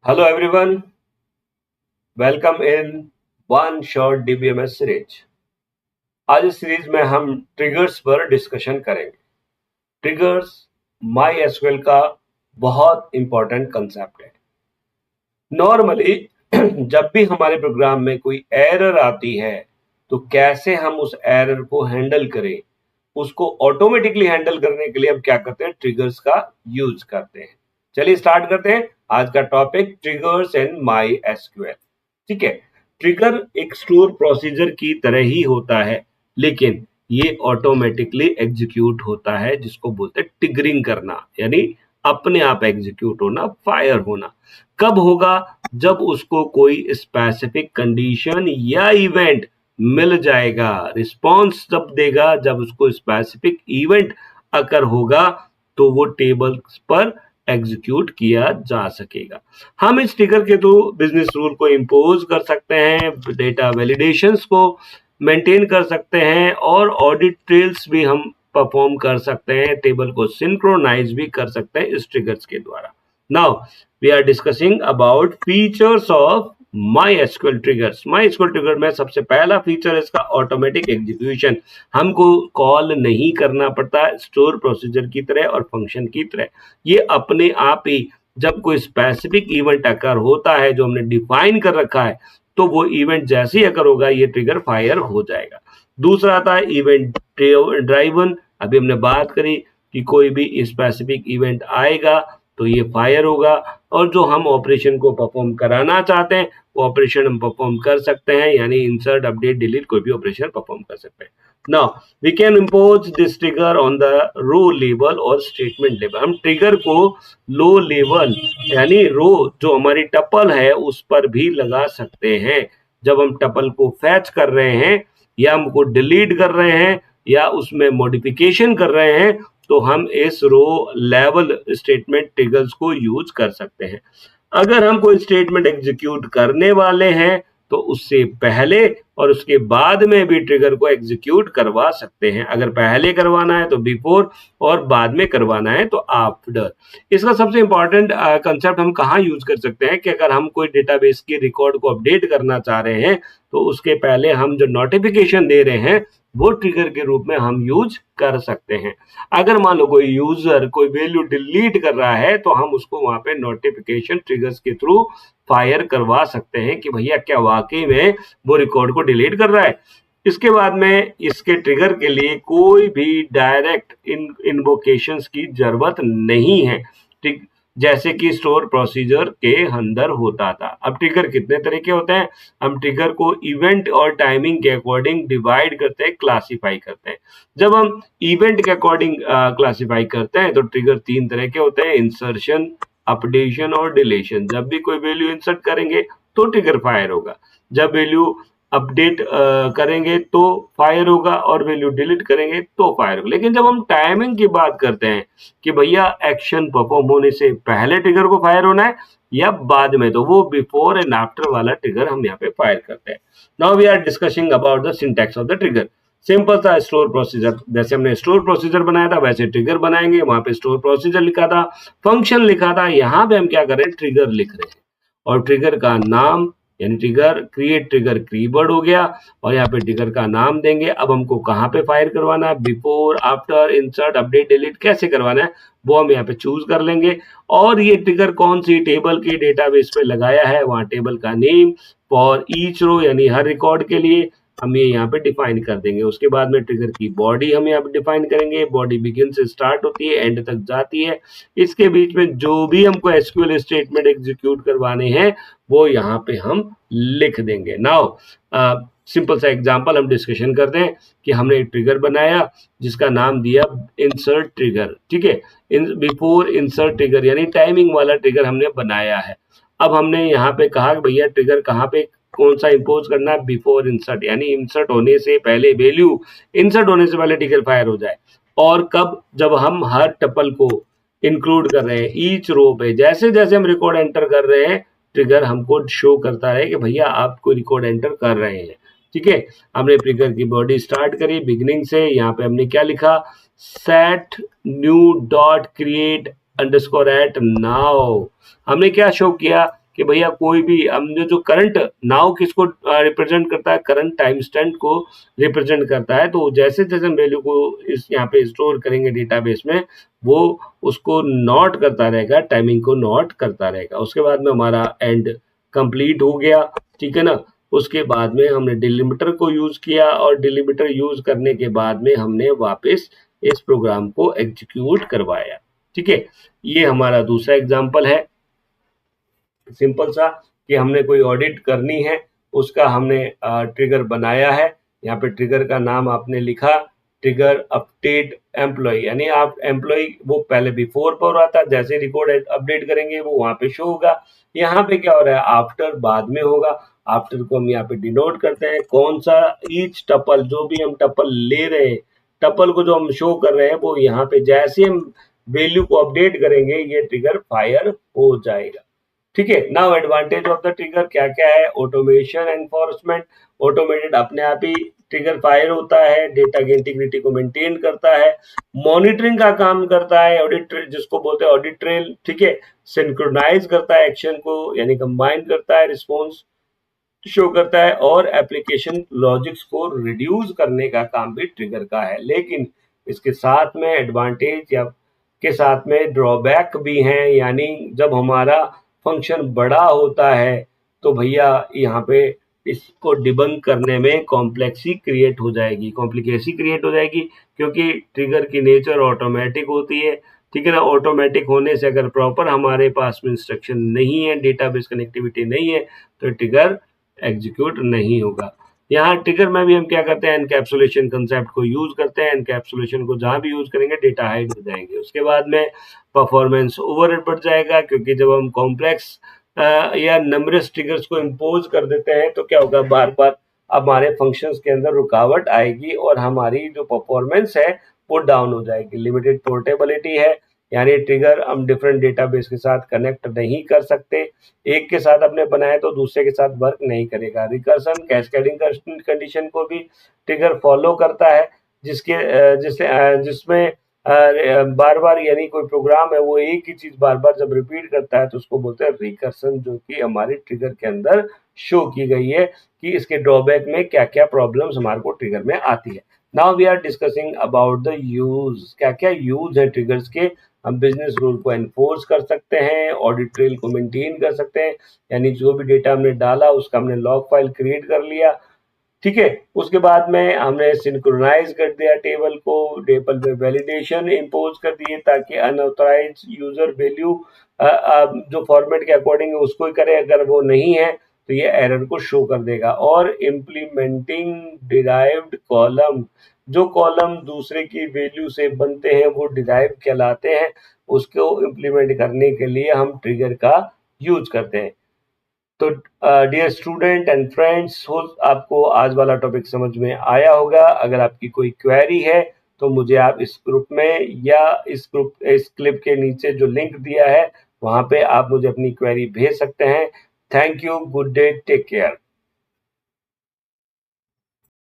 Hello everyone, welcome in one shot DBMS series. आज इस series में हम ट्रिगर्स पर डिस्कशन करेंगे। ट्रिगर्स माई एसक्यूएल का बहुत इंपॉर्टेंट कंसेप्ट है। नॉर्मली जब भी हमारे प्रोग्राम में कोई एरर आती है तो कैसे हम उस एरर को हैंडल करें, उसको ऑटोमेटिकली हैंडल करने के लिए हम क्या करते हैं, ट्रिगर्स का यूज करते हैं। चलिए स्टार्ट करते हैं आज का topic, triggers in my SQL. ठीक है, ट्रिगर एक स्टोर प्रोसीजर की तरह ही होता है, लेकिन ये ऑटोमेटिकली एग्जीक्यूट होता है, जिसको बोलते हैं ट्रिगरिंग करना, यानी अपने आप एग्जीक्यूट होना, फायर होना। कब होगा? जब उसको कोई स्पेसिफिक कंडीशन या इवेंट मिल जाएगा। रिस्पॉन्स जब देगा, जब उसको स्पेसिफिक इवेंट अगर होगा, तो वो टेबल पर एग्जीक्यूट किया जा सकेगा। हम इस ट्रिगर के थ्रू बिजनेस रूल को इम्पोज कर सकते हैं, डेटा वैलिडेशंस को मेंटेन कर सकते हैं और ऑडिट ट्रेल्स भी हम परफॉर्म कर सकते हैं, टेबल को सिंक्रोनाइज भी कर सकते हैं इस ट्रिगर्स के द्वारा। Now we are discussing about features of MySQL triggers. MySQL trigger में सबसे पहला फीचर इसका ऑटोमेटिक एग्जीक्यूशन। हमको कॉल नहीं करना पड़ता स्टोर प्रोसीजर की तरह और फंक्शन की तरह। ये अपने आप ही जब कोई स्पेसिफिक इवेंट अकर होता है जो हमने डिफाइन कर रखा है, तो वो इवेंट जैसे ही अकर होगा ये ट्रिगर फायर हो जाएगा। दूसरा आता है इवेंट ड्राइवन। अभी हमने बात करी कि कोई भी स्पेसिफिक इवेंट आएगा तो ये फायर होगा, और जो हम ऑपरेशन को परफॉर्म कराना चाहते हैं वो ऑपरेशन हम परफॉर्म कर सकते हैं, यानी इंसर्ट, अपडेट, डिलीट, कोई भी ऑपरेशन परफॉर्म कर सकते हैं। Now we can impose this trigger on the row level और स्टेटमेंट लेवल। हम ट्रिगर को लो लेवल यानी रो जो हमारी टपल है उस पर भी लगा सकते हैं। जब हम टपल को फैच कर रहे हैं या हमको डिलीट कर रहे हैं या उसमें मॉडिफिकेशन कर रहे हैं, तो हम इस रो लेवल स्टेटमेंट ट्रिगर्स को यूज कर सकते हैं। अगर हम कोई स्टेटमेंट एग्जीक्यूट करने वाले हैं तो उससे पहले और उसके बाद में भी ट्रिगर को एग्जीक्यूट करवा सकते हैं। अगर पहले करवाना है तो बिफोर और बाद में करवाना है तो आफ्टर। इसका सबसे इंपॉर्टेंट कंसेप्ट हम कहाँ यूज कर सकते हैं कि अगर हम कोई डेटाबेस के रिकॉर्ड को अपडेट करना चाह रहे हैं तो उसके पहले हम जो नोटिफिकेशन दे रहे हैं वो ट्रिगर के रूप में हम यूज कर सकते हैं। अगर मान लो कोई यूजर कोई वैल्यू डिलीट कर रहा है तो हम उसको वहां पे नोटिफिकेशन ट्रिगर्स के थ्रू फायर करवा सकते हैं कि भैया क्या वाकई में वो रिकॉर्ड को डिलीट कर रहा है। इसके बाद में इसके ट्रिगर के लिए कोई भी डायरेक्ट इन्वोकेशंस की जरूरत नहीं है, ठीक जैसे कि स्टोर प्रोसीजर के अंदर होता था। अब ट्रिगर कितने तरह के होते हैं? हम ट्रिगर को इवेंट और टाइमिंग के अकॉर्डिंग डिवाइड करते हैं, क्लासिफाई करते हैं। जब हम इवेंट के अकॉर्डिंग क्लासिफाई करते हैं तो ट्रिगर तीन तरह के होते हैं, इंसर्शन, अपडेशन और डिलीशन। जब भी कोई वैल्यू इंसर्ट करेंगे तो ट्रिगर फायर होगा, जब वैल्यू अपडेट करेंगे तो फायर होगा, और वैल्यू डिलीट करेंगे तो फायर होगा। लेकिन जब हम टाइमिंग की बात करते हैं कि भैया एक्शन परफॉर्म होने से पहले ट्रिगर को फायर होना है या बाद में, तो वो बिफोर एंड आफ्टर वाला ट्रिगर हम यहाँ पे फायर करते हैं। Now we are discussing about the syntax of the trigger. Simple सा स्टोर प्रोसीजर, जैसे हमने स्टोर प्रोसीजर बनाया था वैसे ट्रिगर बनाएंगे। वहां पे स्टोर प्रोसीजर लिखा था, फंक्शन लिखा था, यहाँ पे हम क्या कर रहे हैं, ट्रिगर लिख रहे हैं। और ट्रिगर का नाम यानी ट्रिगर क्रिएट ट्रिगर कीवर्ड हो गया, और यहाँ पे ट्रिगर का नाम देंगे। अब हमको कहाँ पे फायर करवाना है, before, after, insert, update, delete कैसे करवाना है वो हम यहाँ पे चूज कर लेंगे। और ये ट्रिगर कौन सी टेबल के डेटाबेस पे लगाया है, वहाँ टेबल का नेम फॉर ईच रो यानी हर रिकॉर्ड के लिए हम ये यहाँ पे डिफाइन कर देंगे। उसके बाद में ट्रिगर की बॉडी हम यहाँ पे डिफाइन करेंगे। बॉडी बिगिन से स्टार्ट होती है, एंड तक जाती है। इसके बीच में जो भी हमको एसक्यूएल स्टेटमेंट एग्जीक्यूट करवाने हैं वो यहाँ पे हम लिख देंगे। नाउ सिंपल सा एग्जांपल हम डिस्कशन करते हैं कि हमने एक ट्रिगर बनाया जिसका नाम दिया इंसर्ट ट्रिगर। ठीक है, बिफोर इंसर्ट ट्रिगर यानी टाइमिंग वाला ट्रिगर हमने बनाया है। अब हमने यहाँ पे कहा कि भैया ट्रिगर कहाँ पे कौन सा इंपोज करना है, बिफोर इंसर्ट यानी इंसर्ट होने से पहले, वैल्यू इंसर्ट होने से पहले ट्रिगर फायर हो जाए। और कब? जब हम हर टपल को इंक्लूड कर रहे हैं ईच रो पे, जैसे जैसे हम रिकॉर्ड एंटर कर रहे हैं ट्रिगर हमको शो करता है कि भैया आप कोई रिकॉर्ड एंटर कर रहे हैं। ठीक है, हमने ट्रिगर की बॉडी स्टार्ट करी बिगनिंग से। यहाँ पे हमने क्या लिखा, set new dot create underscore at now. हमने क्या शो किया कि भैया कोई भी हमने जो करंट नाउ किसको रिप्रेजेंट करता है, करंट टाइम स्टैम्प को रिप्रेजेंट करता है। तो जैसे जैसे हम वैल्यू को इस यहाँ पे स्टोर करेंगे डेटाबेस में, वो उसको नोट करता रहेगा, टाइमिंग को नोट करता रहेगा। उसके बाद में हमारा एंड कंप्लीट हो गया, ठीक है ना। उसके बाद में हमने डिलिमीटर को यूज किया और डिलिमीटर यूज करने के बाद में हमने वापस इस प्रोग्राम को एग्जीक्यूट करवाया, ठीक है। ये हमारा दूसरा एग्जांपल है, सिंपल सा, कि हमने कोई ऑडिट करनी है, उसका हमने ट्रिगर बनाया है। यहाँ पे ट्रिगर का नाम आपने लिखा, ट्रिगर अपडेट एम्प्लॉय, यानी आप एम्प्लॉय वो पहले बिफोर पर रहा था, जैसे रिकॉर्ड अपडेट करेंगे वो वहां पे शो होगा। यहाँ पे क्या हो रहा है, आफ्टर बाद में होगा। आफ्टर को हम यहाँ पे डिनोट करते हैं, कौन सा ईच टपल, जो भी हम टपल ले रहे हैं, टपल को जो हम शो कर रहे हैं, वो यहाँ पे जैसे हम वैल्यू को अपडेट करेंगे ये ट्रिगर फायर हो जाएगा, ठीक है। Now advantage of the trigger क्या क्या है, ऑटोमेशन एनफोर्समेंट, ऑटोमेटेड अपने आप ही ट्रिगर फायर होता है, डेटा की इंटीग्रिटी को मेंटेन करता है, मॉनिटरिंग का काम करता है, ऑडिट जिसको बोलते हैं ऑडिट ट्रेल, ठीक है, सिंक्रोनाइज करता है एक्शन को, यानी कंबाइन करता है, रिस्पॉन्स शो करता है, और एप्लीकेशन लॉजिक्स को रिड्यूस करने का काम भी ट्रिगर का है। लेकिन इसके साथ में एडवांटेज या के साथ में ड्रॉबैक भी हैं, यानी जब हमारा फंक्शन बड़ा होता है तो भैया यहाँ पे इसको डिबंग करने में कॉम्प्लेक्सी क्रिएट हो जाएगी, कॉम्प्लिकेसी क्रिएट हो जाएगी, क्योंकि ट्रिगर की नेचर ऑटोमेटिक होती है, ठीक है ना। ऑटोमेटिक होने से अगर प्रॉपर हमारे पास में इंस्ट्रक्शन नहीं है, डेटाबेस कनेक्टिविटी नहीं है, तो ट्रिगर एग्जीक्यूट नहीं होगा। यहाँ ट्रिगर में भी हम क्या करते हैं, एनकैप्सुलेशन कंसेप्ट को यूज करते हैं। एनकैप्सुलेशन को जहां भी यूज करेंगे डेटा हाइड हो जाएंगे। उसके बाद में परफॉर्मेंस ओवरहेड बढ़ जाएगा, क्योंकि जब हम कॉम्प्लेक्स या नंबरस ट्रिगर्स को इम्पोज कर देते हैं तो क्या होगा, बार बार हमारे फंक्शंस के अंदर रुकावट आएगी और हमारी जो परफॉर्मेंस है वो डाउन हो जाएगी। लिमिटेड पोर्टेबिलिटी है, यानी ट्रिगर हम डिफरेंट डेटाबेस के साथ कनेक्ट नहीं कर सकते, एक के साथ अपने बनाए तो दूसरे के साथ वर्क नहीं करेगा। रिकर्सन कैस्केडिंग कंडीशन को भी ट्रिगर फॉलो करता है, जिसमें बार बार, यानी कोई प्रोग्राम है वो एक ही चीज बार बार जब रिपीट करता है तो उसको बोलते हैं रिकर्सन, जो कि हमारे ट्रिगर के अंदर शो की गई है कि इसके ड्रॉबैक में क्या क्या प्रॉब्लम्स हमारे को ट्रिगर में आती है। Now we are discussing about the use, क्या क्या यूज है ट्रिगर्स के। हम बिजनेस रूल को एनफोर्स कर सकते हैं, ऑडिट ट्रेल को मेंटेन कर सकते हैं, यानी जो भी डेटा हमने डाला उसका हमने लॉग फाइल क्रिएट कर लिया, ठीक है। उसके बाद में हमने सिंक्रोनाइज कर दिया टेबल को, टेबल पे वैलिडेशन इंपोज कर दिए ताकि अनऑथराइज यूजर वैल्यू जो फॉर्मेट के अकॉर्डिंग है उसको ही करे, अगर वो नहीं है तो ये एरर को शो कर देगा। और इम्प्लीमेंटिंग डिराइव्ड कॉलम, जो कॉलम दूसरे की वैल्यू से बनते हैं वो डिराइव कहलाते हैं, उसको इम्प्लीमेंट करने के लिए हम ट्रिगर का यूज करते हैं। तो डियर स्टूडेंट एंड फ्रेंड्स, हो आपको आज वाला टॉपिक समझ में आया होगा। अगर आपकी कोई क्वेरी है तो मुझे आप इस ग्रुप में या इस क्लिप के नीचे जो लिंक दिया है वहां पे आप मुझे अपनी क्वेरी भेज सकते हैं। Thank you, good day, take care.